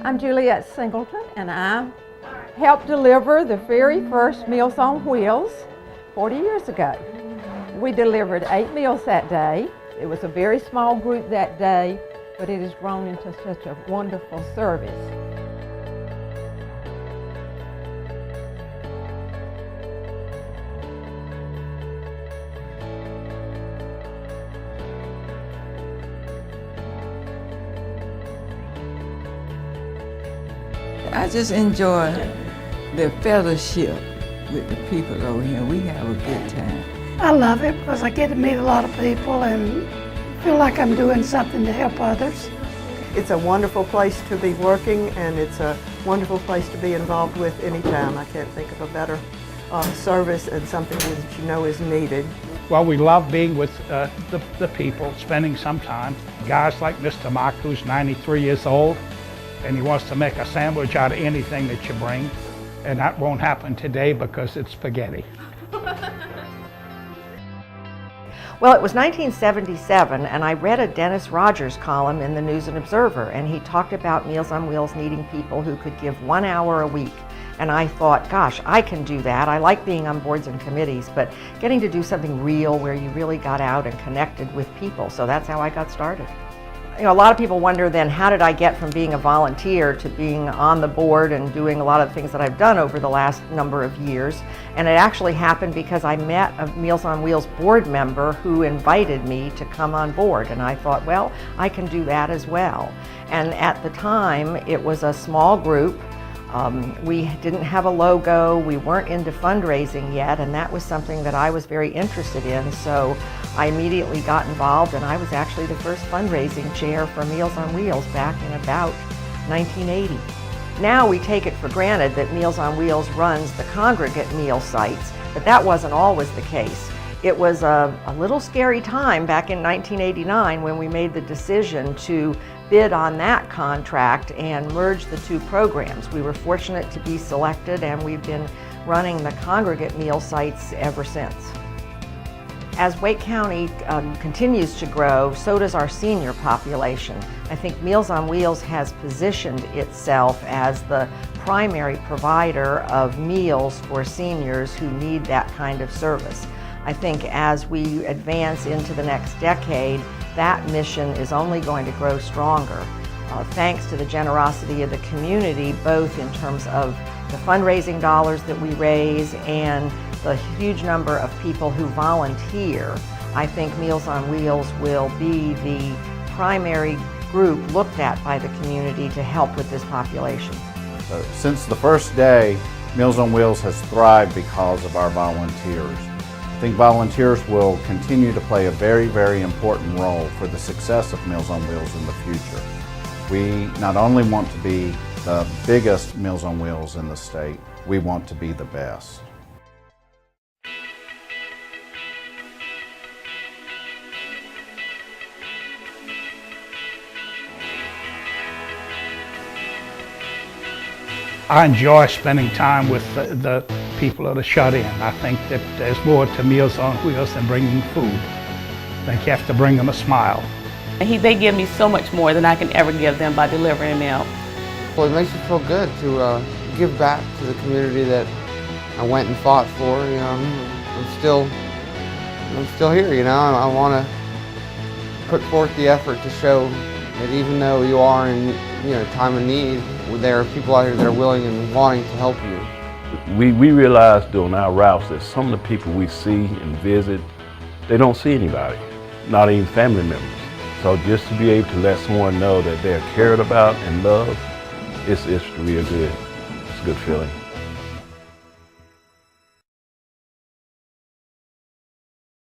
I'm Juliet Singleton, and I helped deliver the very first Meals on Wheels 40 years ago. We delivered 8 meals that day. It was a very small group that day, but it has grown into such a wonderful service. I just enjoy the fellowship with the people over here. We have a good time. I love it because I get to meet a lot of people and feel like I'm doing something to help others. It's a wonderful place to be working, and it's a wonderful place to be involved with anytime. I can't think of a better service and something that you know is needed. Well, we love being with the people, spending some time. Guys like Mr. Mock, who's 93 years old, and he wants to make a sandwich out of anything that you bring. And that won't happen today because it's spaghetti. Well, it was 1977, and I read a Dennis Rogers column in the News and Observer, and he talked about Meals on Wheels needing people who could give 1 hour a week. And I thought, gosh, I can do that. I like being on boards and committees, but getting to do something real where you really got out and connected with people. So that's how I got started. You know, a lot of people wonder then, how did I get from being a volunteer to being on the board and doing a lot of the things that I've done over the last number of years? And it actually happened because I met a Meals on Wheels board member who invited me to come on board. And I thought, well, I can do that as well. And at the time, it was a small group. We didn't have a logo, we weren't into fundraising yet, and that was something that I was very interested in. So I immediately got involved, and I was actually the first fundraising chair for Meals on Wheels back in about 1980. Now we take it for granted that Meals on Wheels runs the congregate meal sites, but that wasn't always the case. It was a little scary time back in 1989 when we made the decision to bid on that contract and merge the two programs. We were fortunate to be selected, and we've been running the congregate meal sites ever since. As Wake County continues to grow, so does our senior population. I think Meals on Wheels has positioned itself as the primary provider of meals for seniors who need that kind of service. I think as we advance into the next decade, that mission is only going to grow stronger, thanks to the generosity of the community, both in terms of the fundraising dollars that we raise and the huge number of people who volunteer. I think Meals on Wheels will be the primary group looked at by the community to help with this population. Since the first day, Meals on Wheels has thrived because of our volunteers. I think volunteers will continue to play a very, very important role for the success of Meals on Wheels in the future. We not only want to be the biggest Meals on Wheels in the state, we want to be the best. I enjoy spending time with the people that are shut in. I think that there's more to Meals on Wheels than bringing food. I think you have to bring them a smile. They give me so much more than I can ever give them by delivering a meal. Well, it makes me feel good to give back to the community that I went and fought for. You know, I'm still here. You know, I want to put forth the effort to show that even though you are in time of need, there are people out here that are willing and wanting to help you. We realize during our routes that some of the people we see and visit, they don't see anybody, not even family members. So just to be able to let someone know that they're cared about and loved, it's real good. It's a good feeling.